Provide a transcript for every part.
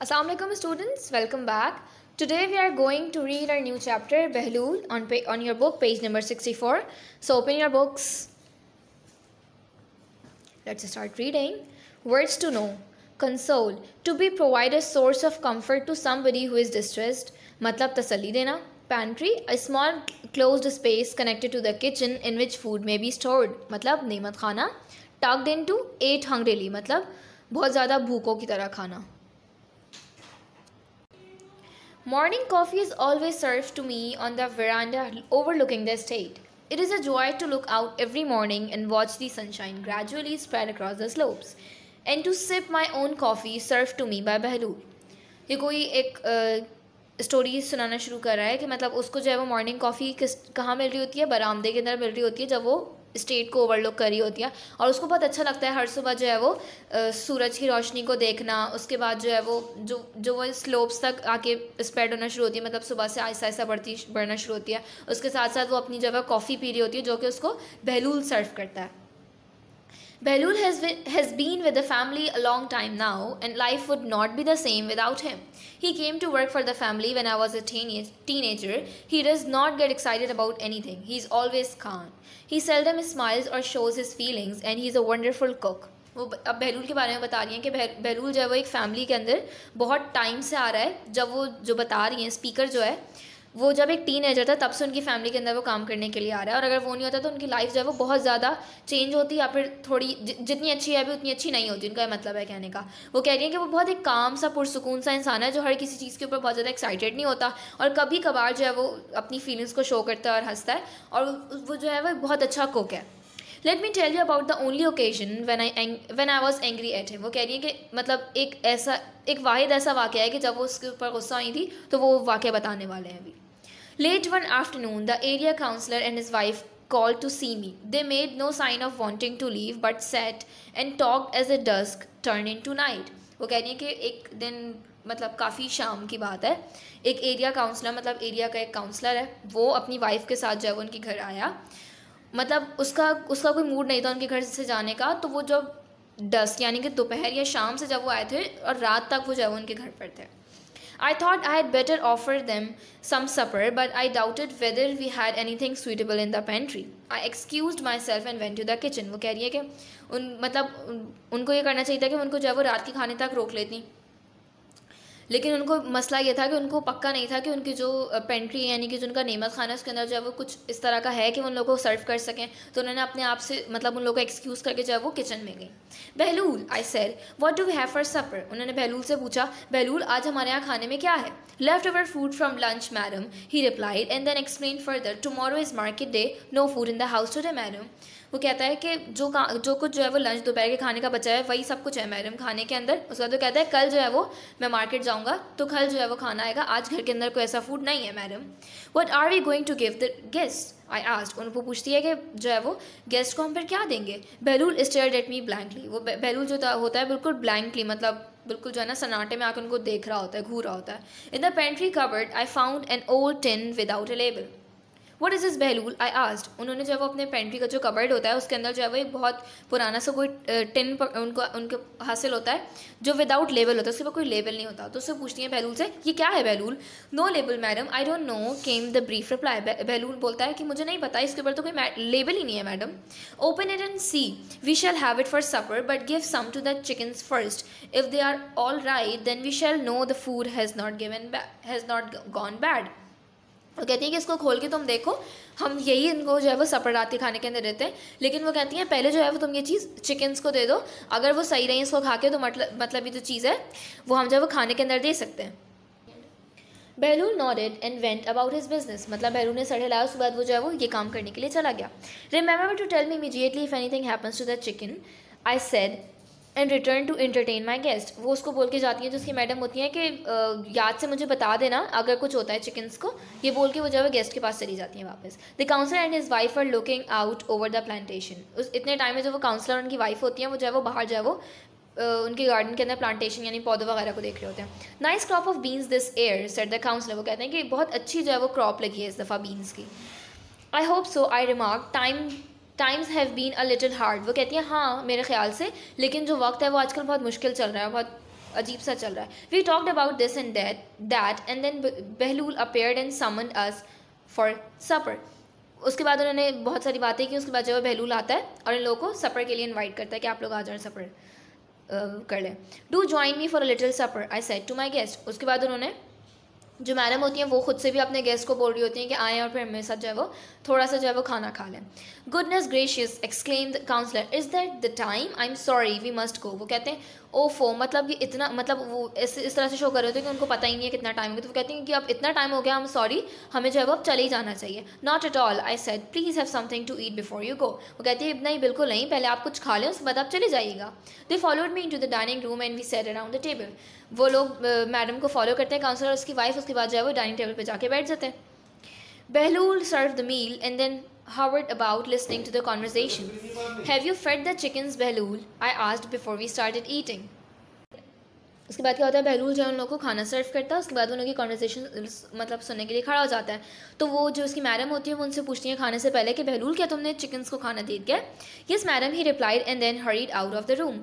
Assalamualaikum students, welcome back. Today we are going to read our new chapter Behlul on your book page number 64. So open your books. Let's start reading. Words to know. Console. To be provide a source of comfort to somebody who is distressed. मतलब तसल्ली देना. Pantry. A small closed space connected to the kitchen in which food may be stored. मतलब नेमत खाना. Tucked into. Ate hungrily. मतलब बहुत ज़्यादा भूखों की तरह खाना. Morning coffee is always served to me on the veranda overlooking the estate. It is a joy to look out every morning and watch the sunshine gradually spread across the slopes, and to sip my own coffee served to me by Behlul. ये कोई एक story सुनाना शुरू कर रहा है कि मतलब उसको जो है वो मॉर्निंग कॉफ़ी कहाँ मिल रही होती है, बरामदे के अंदर मिल रही होती है जब वो स्टेट को ओवरलुक कर रही होती है, और उसको बहुत अच्छा लगता है हर सुबह जो है वो सूरज की रोशनी को देखना. उसके बाद जो है वो वो स्लोप्स तक आके स्प्रेड होना शुरू होती है, मतलब सुबह से आहिस्ता आहिस्ता बढ़ना शुरू होती है. उसके साथ साथ वो अपनी जगह कॉफ़ी पी रही होती है जो कि उसको बहलूल सर्व करता है. Behlul has been with the family a long time now, and life would not be the same without him. He came to work for the family when I was a teenager. He does not get excited about anything. He is always calm. He seldom smiles or shows his feelings, and he is a wonderful cook. वो अब बहलूल के बारे में बता रही हैं कि बहलूल जो है वो एक फ़ैमिली के अंदर बहुत टाइम से आ रहा है. जब वो जो बता रही हैं स्पीकर जो है वो जब एक टीनेजर था तब से उनकी फैमिली के अंदर वो काम करने के लिए आ रहा है, और अगर वो नहीं होता तो उनकी लाइफ जो है वो बहुत ज़्यादा चेंज होती या फिर थोड़ी जितनी अच्छी है अभी उतनी अच्छी नहीं होती. उनका मतलब है कहने का. वो कह रही है कि वो बहुत एक काम सा पुरसुकून सा इंसान है जो हर किसी चीज़ के ऊपर बहुत ज़्यादा एक्साइटेड नहीं होता, और कभी कभार जो है वो अपनी फीलिंग्स को शो करता है और हंसता है, और वो जो है वो बहुत अच्छा कुक है. Let me tell you about the only occasion when I was angry at him. वो कह रही है कि मतलब एक वाहिद ऐसा वाक़या है कि जब वो उसके ऊपर गुस्सा आई थी तो वो वाक़या बताने वाले हैं अभी. Late one afternoon, the area councillor and his wife called to see me. They made no sign of wanting to leave but sat and talked as the dusk turned into night. वो कह रही है कि एक दिन मतलब काफ़ी शाम की बात है, एक एरिया काउंसलर मतलब एरिया का एक काउंसलर है वो अपनी वाइफ के साथ जो है वो उनके घर आया. मतलब उसका कोई मूड नहीं था उनके घर से जाने का, तो वो जब डस्क यानी कि दोपहर या शाम से जब वो आए थे और रात तक वो जो है वो उनके घर पर थे. I thought I had better offer them some supper, but I doubted whether we had anything suitable in the pantry. I excused myself and went to the kitchen. वो कह रही है कि उनको ये करना चाहिए था कि उनको जो है वो रात के खाने तक रोक लेती, लेकिन उनको मसला ये था कि उनको पक्का नहीं था कि उनकी जो पेंट्री यानी कि जो उनका नेमत खाना है उसके अंदर जो है वो कुछ इस तरह का है कि उन लोगों को सर्व कर सकें. तो उन्होंने अपने आप से मतलब उन लोगों को एक्सक्यूज़ करके जो है वो किचन में गई. Behlul, I said, what do we have for supper. उन्होंने बहलूल से पूछा, बहलूल आज हमारे यहाँ खाने में क्या है. Left over food from lunch madam, he replied, and then explain further, tomorrow is market day, no food in the house today madam. वो कहता है कि जो कुछ जो है वो लंच दोपहर के खाने का बचा है वही सब कुछ है मैडम खाने के अंदर. उसके बाद वो कहता है कल जो है वो मैं मार्केट जाऊंगा तो कल जो है वो खाना आएगा, आज घर के अंदर कोई ऐसा फूड नहीं है madam. What are we going to give the guest, I asked. उनको पूछती है कि जो है वो गेस्ट को हम फिर क्या देंगे. बहलूल स्टेयर्ड एट मी ब्लैंकली. वो बहलूल जो होता है बिल्कुल ब्लैंकली मतलब बिल्कुल जो है ना सन्नाटे में आकर उनको देख रहा होता है, घूर रहा होता है. In the pantry cupboard I found an old tin without a label. What is this Behlul, I asked. उन्होंने जो है वो अपने पेंट्री का जो कबर्ड होता है उसके अंदर जो है वो एक बहुत पुराना सा कोई टिन उनके हासिल होता है जो विदाउट लेबल होता है, उसके ऊपर कोई लेबल नहीं होता. तो उससे पूछती है बहलूल से, ये क्या है Behlul. No label madam, I don't know, came the brief reply. Behlul बोलता है कि मुझे नहीं पता, इसके ऊपर तो कोई लेबल ही नहीं है madam. Open it and see, we shall have it for supper, but give some to the chickens first. If they are all right then we shall know the food has not gone bad. वो कहती हैं कि इसको खोल के तुम देखो, हम यही इनको जो है वो सपर रात के खाने के अंदर देते हैं, लेकिन वो कहती हैं पहले जो है वो तुम ये चीज़ चिकन्स को दे दो, अगर वो सही रही इसको खा के तो मतलब ये जो चीज़ है वो हम जो है वो खाने के अंदर दे सकते हैं. Behlul nodded and went about his business. मतलब बहलूल ने सर हिलाया, उसके बाद वो जो है वो ये काम करने के लिए चला गया. Remember to tell me immediately if anything happens to the chicken, I said, and return to entertain my guest. वो उसको बोल के जाती हैं जो उसकी मैडम होती हैं कि याद से मुझे बता देना अगर कुछ होता है चिकन्स को. ये बोल के वो जो है गेस्ट के पास चली जाती हैं वापस. The councillor and his wife are looking out over the plantation. उस इतने टाइम में जो वो काउंसलर उनकी वाइफ होती हैं वो जो है वो बाहर जो है वो उनके गार्डन के अंदर प्लांटेशन यानी पौधों वगैरह को देख रहे होते हैं. Nice crop of beans this year, said the councillor. वो कहते हैं कि बहुत अच्छी जो है वो क्रॉप लगी है इस दफ़ा बीन्स की. I hope so, I remark. Times have been a little hard. वो कहती हैं हाँ मेरे ख्याल से, लेकिन जो वक्त है वो आजकल बहुत मुश्किल चल रहा है, बहुत अजीब सा चल रहा है. We talked about this and that and then Behlul appeared and summoned us for supper. उसके बाद उन्होंने बहुत सारी बातें की. उसके बाद जब बहलूल आता है और इन लोगों को सपर के लिए इन्वाइट करता है कि आप लोग आ जाए सपर कर लें. Do join me for a little supper I said to my guest. उसके बाद उन्होंने जो मैडम होती हैं वो खुद से भी अपने गेस्ट को बोल रही होती हैं कि आएँ और फिर मेरे साथ जो है वो थोड़ा सा जो है वो खाना खा लें. Goodness gracious exclaim the councillor, is that the time? I am sorry we must go. वो कहते हैं ओफो, मतलब ये इतना, मतलब वो इस तरह से शो कर रहे होते हैं कि उनको पता ही नहीं है कितना टाइम हो गया. तो वो कहती हैं कि अब इतना टाइम हो गया, हम सॉरी, हमें जो है वो अब चले ही जाना चाहिए. Not at all I said, please have something to eat before you go. वो कहती है नहीं, बिल्कुल नहीं, पहले आप कुछ खा लें उसके बाद आप चले जाइएगा. They followed me into the dining room and we set around the table. वो लोग मैडम को फॉलो करते हैं काउंसलर और उसकी वाइफ. उसके बाद जो है वो डाइनिंग टेबल पे जाके बैठ जाते हैं. Behlul served the meal and then hovered about listening to the conversation. Have you fed the chickens, Behlul? I asked before we started eating. उसके बाद क्या होता है, बहलूल जो है उन लोगों को खाना सर्व करता है. उसके बाद उन लोगों की कॉन्वर्सेशन मतलब सुनने के लिए खड़ा हो जाता है. तो वो जो उसकी मैडम होती है वो उनसे पूछती है खाने से पहले कि बहलूल क्या तुमने चिकन्स को खाना दे दिया? Yes madam, he replied and then hurried out of the room.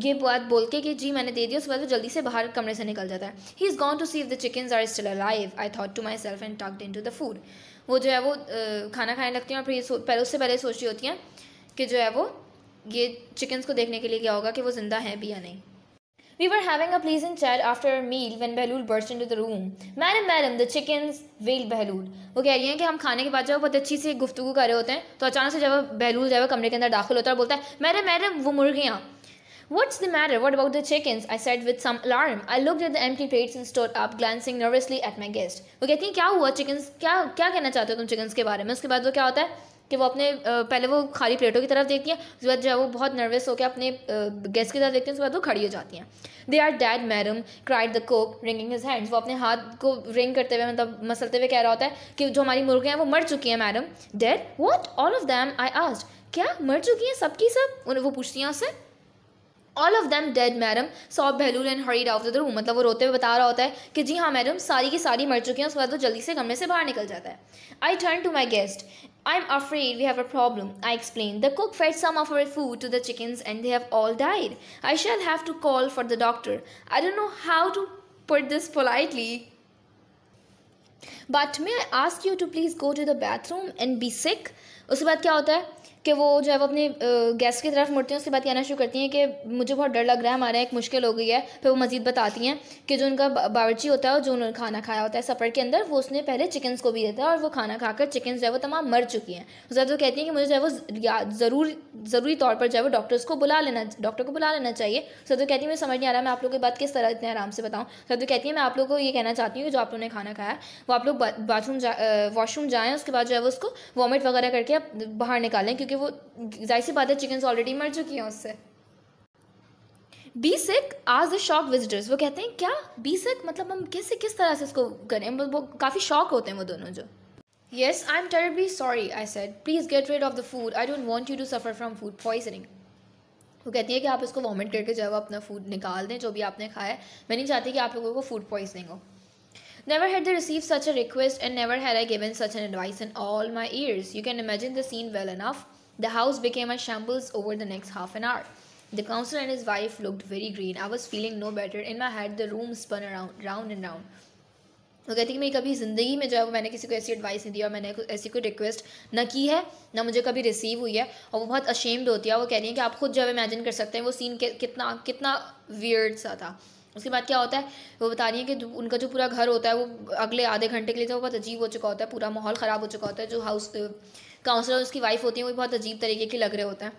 ये बात बोल के कि जी मैंने दे दिया, उसके बाद वो जल्दी से बाहर कमरे से निकल जाता है. He is gone to see if the chickens are still alive. I thought to myself and tucked into the food. वो जो है वो खाना खाने लगती हैं और फिर उससे पहले सोच रही होती हैं कि जो है वो ये चिकन्स को देखने के लिए क्या होगा कि वो ज़िंदा हैं भी या नहीं. We were having a pleasant chat after our meal when Behlul burst into the room. Madam, the chickens, wailed Behlul. वो कह रही हैं कि हम खाने के बाद जब बहुत अच्छी सी गुफ्तगू कर रहे होते हैं तो अचानक से जब बहलूल जब कमरे के अंदर दाखिल होता है और बोलता है मैडम वो मुर्गियाँ. What's the matter? What about the chickens? I said with some alarm. I looked at the empty plates and stood up, glancing nervously at my guest. वो कहती हैं क्या हुआ चिकन्स, क्या कहना चाहते हो तुम चिकन्स के बारे में? उसके बाद वो क्या होता है कि वो अपने पहले वो खाली प्लेटों की तरफ देखती हैं. उसके बाद जो है वो बहुत नर्वस होकर अपने गेस्ट की तरफ देखती हैं. उसके बाद वो खड़ी हो जाती हैं. They are dead madam, cried the cook wringing his hands. वो अपने हाथ को रिंग करते हुए मतलब मसलते हुए कह रहा होता है कि जो हमारी मुर्गियाँ हैं वो मर चुकी हैं madam. Dead? What? All of them? I asked. क्या मर चुकी हैं सबकी सब? वो पूछती हैं उससे. All of them dead madam, sob Behlul and hurried out the room. मतलब वो रोते हुए बता रहा होता है कि जी हाँ मैडम, सारी की सारी मर चुकी हैं. उसके बाद वो जल्दी से कमरे से बाहर निकल जाता है. I turn to my guest. I'm afraid we have a problem, I explained. The cook fed some of our food to the chickens and they have all died. I shall have to call for the doctor. I don't know how to put this politely. But may I ask you to please go to the bathroom and be sick? उसके बाद क्या होता है कि वो जो है वो अपने गेस्ट की तरफ मुड़ती हैं. उसके बाद कहना शुरू करती हैं कि मुझे बहुत डर लग रहा है, हमारे यहाँ एक मुश्किल हो गई है. फिर वो मज़ीद बताती हैं कि जो उनका बावर्ची होता है और जो उन्होंने खाना खाया होता है सफ़र के अंदर, वो उसने पहले चिकन्स को भी दिया था और वो खाना खाकर चिकन्स जो है वो तमाम मर चुकी हैं. उसके बाद वो कहती हैं कि मुझे जो है वो ज़रूरी तौर पर जो है वो डॉक्टर को बुला लेना चाहिए. उसके बाद वो कहती है मुझे समझ नहीं आ रहा मैं आप लोगों की बात किस तरह इतने आराम से बताऊँ. उसके बाद वो कहती है मैं आप लोगों को ये कहना चाहती हूँ कि जो आप लोगों ने खाना खाया वो आप लोग वॉशरूम जाएँ. उसके बाद जो है वो उसको वॉमिट वगैरह करके आप बाहर निकालें, क्योंकि वो जाहिर सी बात है चिकन्स ऑलरेडी मर चुकी हैं उससे. बी सिक आज द शॉक विजिटर्स. वो कहते हैं क्या बी सिक, मतलब हम कैसे किस तरह से इसको करें? वो काफ़ी शॉक होते हैं वो दोनों जो. Yes I am terribly sorry I said, please get rid of the food. I don't want you to suffer from food poisoning. वो कहती है कि आप इसको वॉमिट करके जो है अपना फूड निकाल दें जो भी आपने खाया है. मैं नहीं चाहती कि आप लोगों को फूड पॉइजनिंग हो. Never had they received such a request and never had I given such an advice in all my ears. You can imagine the scene well enough. The house became a shambles over the next half an hour. The counselor and his wife looked very green. I was feeling no better. In my head, the room spun round and round. वो कहती है कि मेरी कभी ज़िंदगी में जो है मैंने किसी को ऐसी एडवाइस नहीं दी और मैंने ऐसी कोई रिक्वेस्ट ना की है ना मुझे कभी रिसीव हुई है. और वो बहुत अशेम्ड होती है. वो कह रही है कि आप खुद जो है इमेजिन कर सकते हैं वो सीन कितना वियर्ड सा था. उसके बाद क्या होता है वो बता रही है कि उनका जो पूरा घर होता है वो अगले आधे घंटे के लिए तो बहुत अजीब हो चुका होता है. पूरा माहौल ख़राब हो चुका होता है. जो हाउस काउंसलर उसकी वाइफ होती है वो भी बहुत अजीब तरीके के लग रहे होते हैं.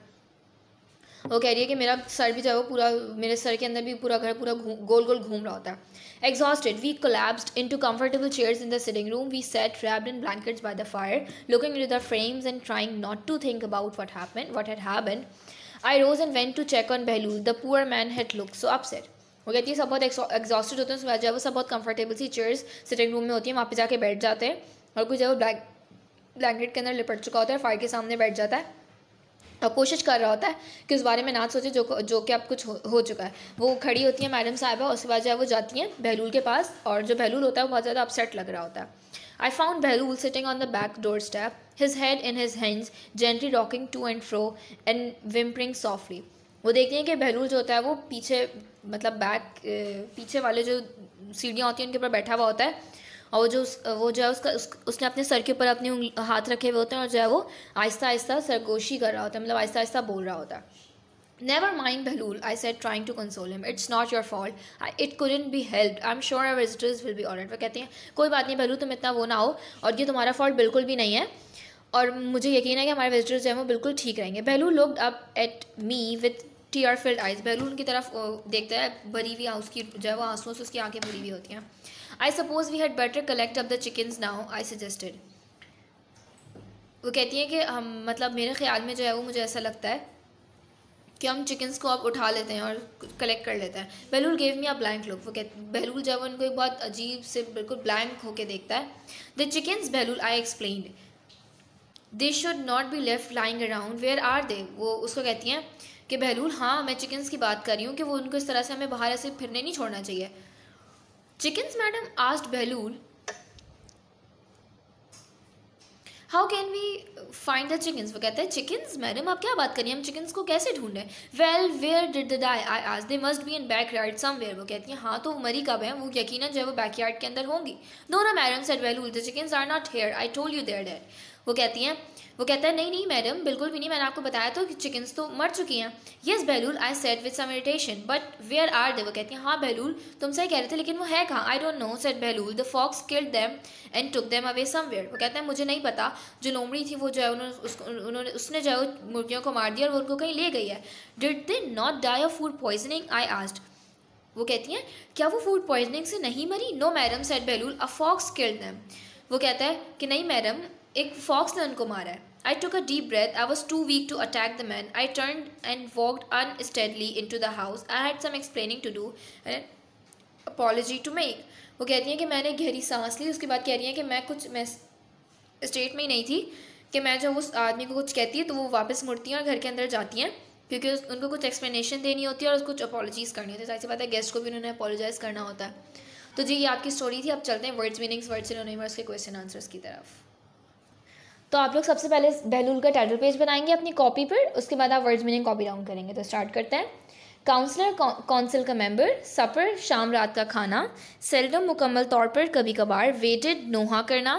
वो कह रही है कि मेरा सर भी जो है वो पूरा, मेरे सर के अंदर भी पूरा घर पूरा गोल गोल घूम रहा होता है. Exhausted, we collapsed into comfortable chairs in the sitting room. We sat wrapped in blankets by the fire, looking into the frames and trying not to think about what had happened. I rose and went to check on Behlul. The poor man had looked so upset. वो कहती है सब बहुत exhausted होते हैं. उसके बाद जो है वो सब बहुत कंफर्टेबल सी चेयर्स सिटिंग रूम में होती हैं, वहाँ पे जाके बैठ जाते हैं और कुछ जो है वो ब्लैंकेट के अंदर लिपट चुका होता है, फायर के सामने बैठ जाता है और कोशिश कर रहा होता है कि उस बारे में ना सोचे जो कि अब कुछ हो चुका है. वो खड़ी होती है मैडम साहिबा. उसके बाद जो है वो जाती हैं बहलूल के पास और जो बहलूल होता है वो बहुत ज़्यादा अपसेट लग रहा होता है. I found Behlul sitting on the back doorstep, his head in his hands, gently rocking to and fro and whimpering softly. वो देखती हैं कि बहलूल जो होता है वो पीछे मतलब बैक पीछे वाले जो सीढ़ियाँ होती हैं उनके ऊपर बैठा हुआ होता है, और वो जो है उसने अपने सर के ऊपर अपने हाथ रखे हुए होते हैं, और जो है वो आहिस्ता आहिस्ता सरगोशी कर रहा होता है, मतलब आहिस्ता आहिस्ता बोल रहा होता है. Never mind, Behlul, I said, trying to console him. It's not your fault. It couldn't be helped. I'm sure our visitors will be alright. वो कहती हैं कोई बात नहीं बेलू, तुम इतना वो ना हो, और ये तुम्हारा फॉल्ट बिल्कुल भी नहीं है, और मुझे यकीन है कि हमारे विजिटर्स जो हैं वो बिल्कुल ठीक रहेंगे. Bahlul looked up at me with tear filled eyes. Bahlul उनकी तरफ देखता है, भरी हुई उसकी जो है वो आंसुओं से उसकी आंखें भरी हुई होती हैं. I suppose we had better collect up the chickens now, I suggested. वो कहती हैं कि हम मतलब मेरे ख्याल में जो है वो मुझे ऐसा लगता है कि हम चिकन्स को अब उठा लेते हैं और कलेक्ट कर लेते हैं. Behlul gave me a blank look. वो कहते बेहलूल जब उनको एक बहुत अजीब से बिल्कुल ब्लैंक होके देखता है. The chickens Behlul, I explained, they should not be left lying around, where are they. वो उसको कहती हैं कि बेहलूल हाँ मैं चिकन्स की बात कर रही हूँ कि वो उनको इस तरह से हमें बाहर ऐसे फिरने नहीं छोड़ना चाहिए. Chickens madam, asked Behlul, how can we find the chickens. वो कहते हैं चिकन्स मैडम आप क्या बात करिए, हम चिकन्स को कैसे ढूंढें. Well where did they die, I asked. They must be in backyard somewhere. वो कहती हैं हाँ तो मरी कब है, वो यकीनन जो है वो बैकयार्ड के अंदर होंगी. नो ना madam, said Behlul, the chickens are not here, I told you they are dead. वो कहती हैं, वो कहता है नहीं नहीं मैडम बिल्कुल भी नहीं, मैंने आपको बताया तो कि चिकन्स तो मर चुकी हैं. Yes Behlul, I said with some irritation, but where are they. वो कहती हैं हाँ बेहलूल तुम सही कह रहे थे, लेकिन वो है कहाँ. I don't know, said Behlul, the fox killed them and took them away somewhere. वो कहता है मुझे नहीं पता, जो लोमड़ी थी वो जो है उसने जो है मुर्गियों को मार दिया और वो उनको कहीं ले गई है. Did they not die of food poisoning, I asked. वो कहती हैं क्या वो फूड पॉइजनिंग से नहीं मरी. No madam, said Behlul, a fox killed them. वो कहता है कि नहीं मैडम एक फॉक्स ने उनको मारा है. I took a deep breath. I was too weak to attack the man. I turned and walked unsteadily into the house. I had some explaining to do and an apology to make. वो कहती हैं कि मैंने गहरी सांस ली. उसके बाद कह रही हैं कि मैं स्टेट में ही नहीं थी कि मैं जब उस आदमी को कुछ कहती है तो वो वापस मुड़ती हैं और घर के अंदर जाती हैं, क्योंकि उनको कुछ एक्सप्लेनेशन देनी होती है और कुछ अपॉलॉजीज़ करनी होती है. जाहिर सी बात है गेस्ट को भी उन्होंने अपॉलोजाइज़ करना होता है. तो जी ये आपकी स्टोरी थी. अब चलते हैं वर्ड्स मीनिंग्स, वर्ड्स सिनोनिम्स के क्वेश्चन आंसर्स की तरफ. तो आप लोग सबसे पहले बेहलूल का टाइटल पेज बनाएंगे अपनी कॉपी पर, उसके बाद आप वर्ड्स मीनिंग कॉपी डाउन करेंगे. तो स्टार्ट करते हैं. काउंसलर काउंसिल का मेंबर, सपर शाम रात का खाना, सेल्डम मुकम्मल तौर पर कभी कभार, वेटेड नोहा करना,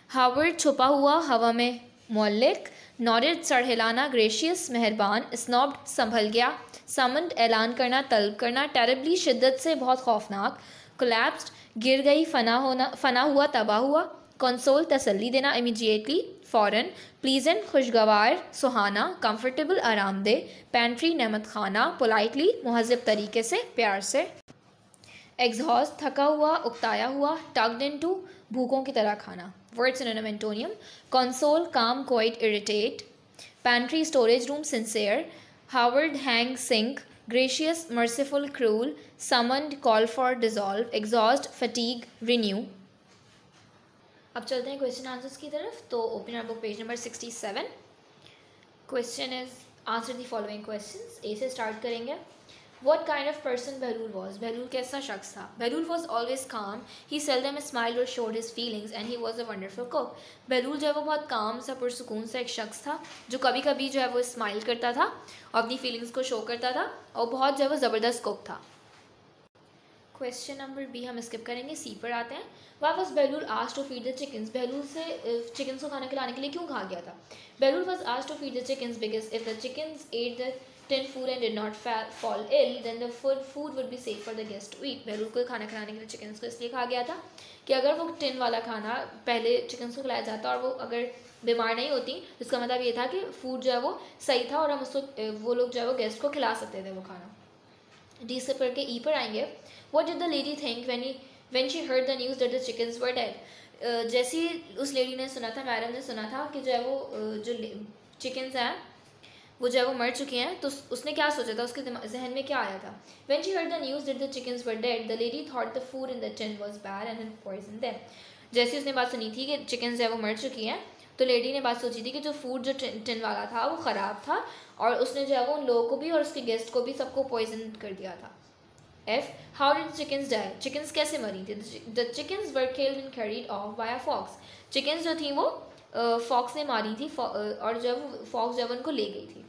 हावर्ड छुपा हुआ हवा में मौलिक, नॉरेड सड़हिलाना ग्रेशियस मेहरबान, स्नॉब्ड संभल गया, समन्ड ऐलान करना तलब करना, टेरिबली शिद्दत से बहुत खौफनाक, कोलैप्स्ड गिर गई फना हुआ तबाह हुआ, कंसोल तसल्ली देना इमीडिएटली फ़ौरन, प्लीजेंट खुशगवार सुहाना, कंफर्टेबल आरामदेह, पेंट्री नेमत खाना, पोलाइटली मुहज़्ज़ब तरीके से प्यार से, एग्जॉस्ट थका हुआ उकताया हुआ, टग्ड इनटू भूखों की तरह खाना. Word synonym antonym, console calm quite irritate, pantry storage room sincere, hovered hang sink, gracious merciful cruel, summoned call for dissolve, exhaust fatigue renew. अब चलते हैं क्वेश्चन आंसर्स की तरफ. तो open our book page number 67. Question is answer the following questions. A से start करेंगे. What kind of person Behlul was. Behlul कैसा शख्स था. Behlul was always calm, he seldom smiled और showed his feelings and he was a wonderful cook. Behlul जो है वो बहुत काम सा पुरसुकून सा एक शख्स था जो कभी कभी जो है वो स्माइल करता था और अपनी फीलिंग्स को शो करता था और बहुत जो है वो ज़बरदस्त कुक था. क्वेश्चन नंबर बी हम स्किप करेंगे. सी पर आते हैं. Why was Behlul asked to feed the chickens. Behlul से चिकन्स को खाना खिलाने के लिए क्यों कहा गया था. Behlul was asked to feed the chickens because if the chickens ate the tin food and did not fall ill then the food would be safe for the guest to eat. Behlul को खाना खिलाने के लिए chickens को इसलिए कहा गया था कि अगर वो टिन वाला खाना पहले चिकन्स को खिलाया जाता और वो अगर बीमार नहीं होती, इसका मतलब ये था कि फूड जो है वो सही था और हम उसको वो लोग जो है वो गेस्ट को खिला सकते थे वो खाना. डी से पढ़ के ई पर आएंगे. What did the lady think when she heard the news that the chickens were dead? जैसे उस लेडी ने सुना था, मैडम ने सुना था कि जो है वो जो चिकन्स हैं वो जो है वो मर चुके हैं, तो उसने क्या सोचा था, उसके जहन में क्या आया था. When she heard the news that the chickens were dead, the lady thought the food in the tin was bad and had poisoned them. जैसे उसने बात सुनी थी कि चिकन्स जो है वो मर चुकी हैं, तो लेडी ने बात सोची थी कि जो फूड जो टिन वाला था वो ख़राब था और उसने जो है वो उन लोगों को भी और उसके गेस्ट को भी सबको पॉइजन कर दिया था. F. How did the chickens die? Chickens कैसे मरी थी. The chickens were killed and carried off by a fox. Chickens जो थी वो फॉक्स ने मारी थी और जब फॉक्स जब उनको ले गई थी.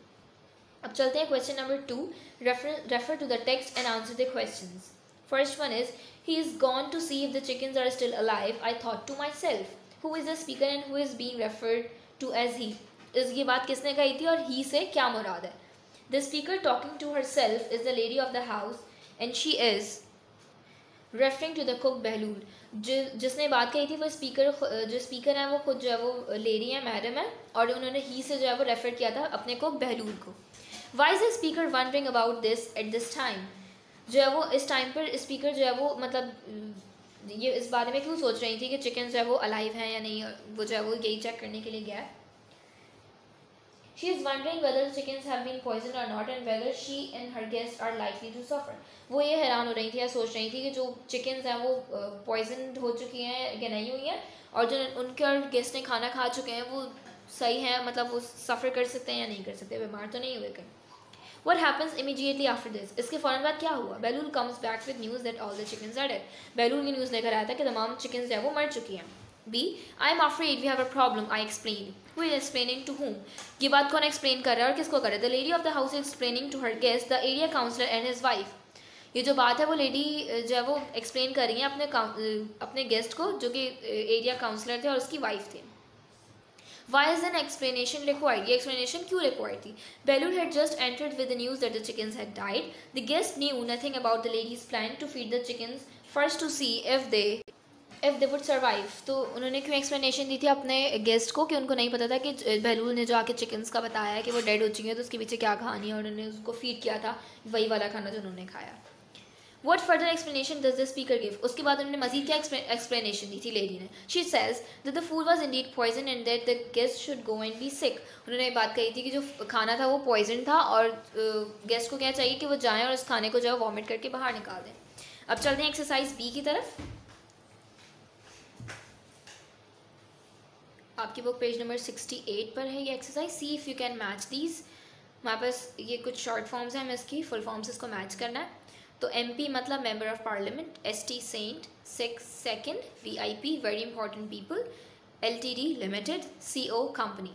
अब चलते हैं question number 2. Refer to the text and answer the questions. First one is, he is gone to see if the chickens are still alive. I thought to myself. Who is the speaker and who is being referred to as he? इस ये बात किसने कही थी और he से क्या मुराद है? The speaker talking to herself is the lady of the house and she is referring to the cook Bahlul. जिसने बात कही थी वो जो स्पीकर है वो खुद जो है वो लेडी है, मैडम है, और उन्होंने ही से जो है वो रेफर किया था अपने कुक बहलूल को. Why is the speaker wondering about this at this time? जो है वो इस टाइम पर स्पीकर जो है वो मतलब ये इस बारे में क्यों सोच रही थी कि चिकन जो है वो अलाइव हैं या नहीं, वो जो है वो यही चेक करने के लिए गया है. She is wondering whether the chickens have been poisoned or not and whether she and her guests are likely to suffer. वो ये हैरान हो रही थी या सोच रही थी कि जो चिकन्स हैं वो पॉइजन हो चुकी हैं या नहीं हुई हैं, और जो उनके और गेस्ट ने खाना खा चुके हैं वो सही हैं, मतलब वो सफ़र कर सकते हैं या नहीं कर सकते, बीमार तो नहीं हुए कहीं. What happens immediately after this? इसके फ़ौरन बाद क्या हुआ? बेलूल comes back with news that all the chickens are dead. बेलूल की न्यूज़ लेकर आया था कि तमाम चिकन्स जो है वो मर चुकी हैं. B. I am afraid we have a problem. I explained. Who is explaining to whom? ये बात कौन एक्सप्लेन कर रहा है और किसको कर रहा है? The lady of the house is explaining to her guest, the area counselor and his wife. ये जो बात है वो लेडी जो है वो एक्सप्लेन कर रही है अपने गेस्ट को, जो कि एरिया काउंसलर थे और उसकी वाइफ थे. Why is an explanation required? ये explanation क्यों required थी? Belul had just entered with the news that the chickens had died. The guest knew nothing about the lady's plan to feed the chickens first to see if they would survive. तो उन्होंने क्यों explanation दी थी अपने guest को कि उनको नहीं पता था कि बेलूल ने जो आके चिकन्स का बताया है कि वो डेड हो चुकी है, तो उसके पीछे क्या कहानी है, और उन्होंने उसको फीड किया था वही वाला खाना जो उन्होंने खाया. What further explanation does the speaker give? उसके बाद उन्होंने मज़ीद क्या explanation दी थी लेडी ने? She says that the food was indeed poison and that the guest should go and be sick. उन्होंने बात कही थी कि जो खाना था वो poison था और गेस्ट को क्या चाहिए कि वो जाएं और उस खाने को जो है वॉमिट करके बाहर निकाल दें. अब चलते हैं एक्सरसाइज बी की तरफ. आपकी बुक पेज नंबर 68 पर है ये exercise. C if you can match these. हमारे पास ये कुछ शॉर्ट फॉर्म्स हैं, हमें इसकी फुल फॉर्म्स इसको मैच करना है. तो MP मतलब member of parliament, ST saint, second VIP very important people, LTD limited, CO company.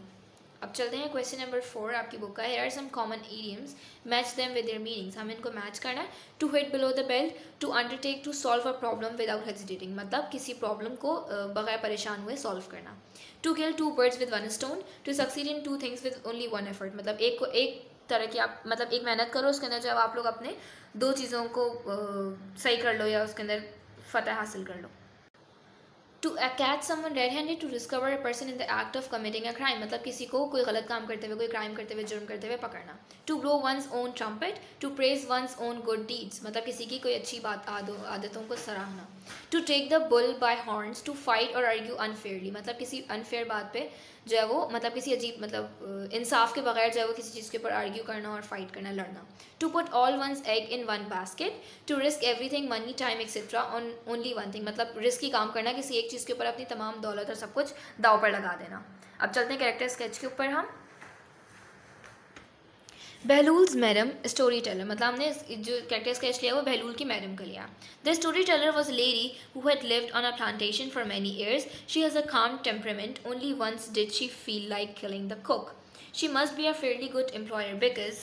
अब चलते हैं क्वेश्चन नंबर 4 आपकी बुक का. Here are some common idioms, match them with their meanings. हमें इनको मैच करना है. To hit below the belt, to undertake to solve a problem without hesitating, मतलब किसी प्रॉब्लम को बगैर परेशान हुए सॉल्व करना. To kill two birds with one stone, to succeed in two things with only one effort, मतलब एक तरह की आप मतलब एक मेहनत करो, उसके अंदर जब आप लोग अपने दो चीज़ों को सही कर लो या उसके अंदर फतह हासिल कर लो. To catch someone red handed, to discover a person in the act of committing a crime, मतलब किसी को कोई गलत काम करते हुए, कोई क्राइम करते हुए, जुर्म करते हुए पकड़ना. To blow one's own trumpet, to praise one's own good deeds, मतलब किसी की कोई अच्छी बात आदतों को सराहना. To take the bull by horns, to fight और आर्ग्यू अनफेयरली, मतलब किसी अनफेयर बात पे जो है वो मतलब किसी अजीब मतलब इंसाफ के बगैर जो है वो किसी चीज़ के ऊपर आर्ग्यू करना और फाइट करना, लड़ना. To put all one's egg in one basket, to risk everything money time etcetera on only one thing, मतलब रिस्क ही काम करना, किसी एक चीज़ के ऊपर अपनी तमाम दौलत और सब कुछ दाव पर लगा देना. अब चलते हैं कैरेक्टर स्केच के ऊपर. हम बहलूल्स मैडम स्टोरी टेलर, मतलब हमने जो कैरेक्टर स्केच लिया वो बहलूल की मैडम का लिया. The story teller was a lady who had lived on a plantation for many years. She has a calm temperament. Only once did she feel like killing the cook. She must be a fairly good employer because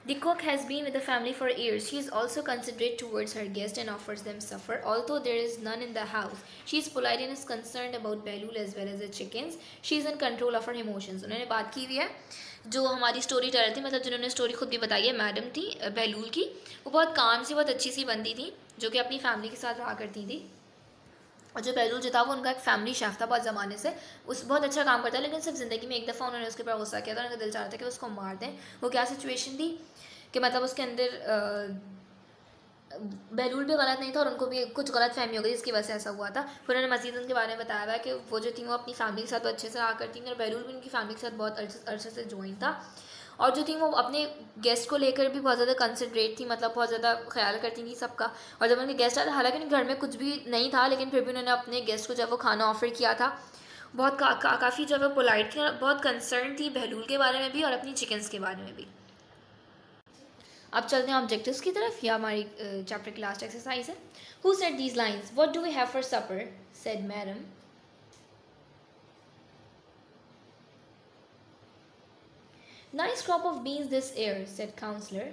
the cook has been with the family for years. She is also considerate towards her guests and offers them supper, although there is none in the house. She is polite and is concerned about Behlul as well as the chickens. She is in control of her emotions. उन्होंने बात की हुई है जो हमारी story teller थी, मतलब जिन्होंने स्टोरी खुद भी बताई है, मैडम थी बहलूल की. वो बहुत काम सी, बहुत अच्छी सी बंदी थी जो कि अपनी फैमिली के साथ रहा करती थी. और जो बहलूल जो था वो उनका एक फैमिली शेफ था बहुत ज़माने से. उस बहुत अच्छा काम करता है, लेकिन सिर्फ ज़िंदगी में एक दफ़ा उन्होंने उसके ऊपर गुस्सा किया था. उनका दिल चाह रहा था कि उसको मार दें. वो क्या सिचुएशन थी कि मतलब उसके अंदर बहलूल भी गलत नहीं था और उनको भी कुछ गलत फहमी हो गई जिसकी वजह से ऐसा हुआ था. फिर उन्होंने मज़ीद उनके बारे में बताया हुआ कि वो जो थी वो अपनी फैमिली के साथ अच्छे से रहा करती थी और बहलूल भी उनकी फैमिली के साथ बहुत अरसे से ज्वाइन था. और जो थी वो अपने गेस्ट को लेकर भी बहुत ज़्यादा कंसिडरेट थी, मतलब बहुत ज़्यादा ख्याल करती थी सबका. और जब उनके गेस्ट आए, हालांकि उनके घर में कुछ भी नहीं था, लेकिन फिर भी उन्होंने अपने गेस्ट को जब वो खाना ऑफ़र किया था, बहुत काफ़ी जो है वो पोलाइट थी और बहुत कंसर्न थी बहलूल के बारे में भी और अपनी चिकन्स के बारे में भी. अब चलते हैं ऑब्जेक्टिव्स की तरफ. यह हमारी चैप्टर की लास्ट एक्सरसाइज है. Who said these lines? What do we have for supper? Said madam. Nice crop of beans this year, said Counselor.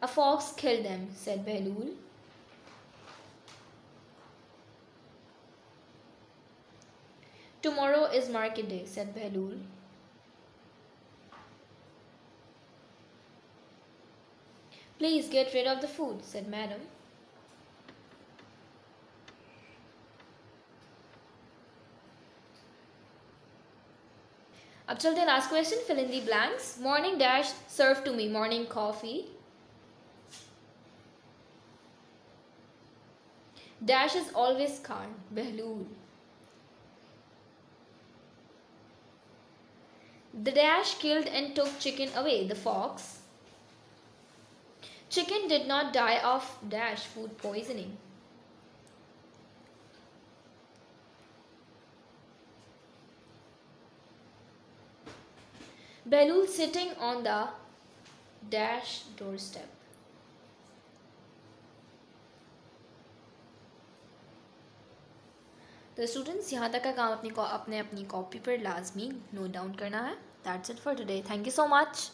A fox killed them, said Behlul. Tomorrow is market day, said Behlul. Please get rid of the food, said Madam. अब चलते हैं last question. Fill in the blanks. Morning dash serve to me morning coffee. Dash is always calm. Behlul. The dash killed and took chicken away. The fox. Chicken did not die of dash food poisoning. Behlul sitting on the dash doorstep. तो students यहाँ तक का काम अपनी copy पर लाजमी note down करना है. That's it for today. Thank you so much.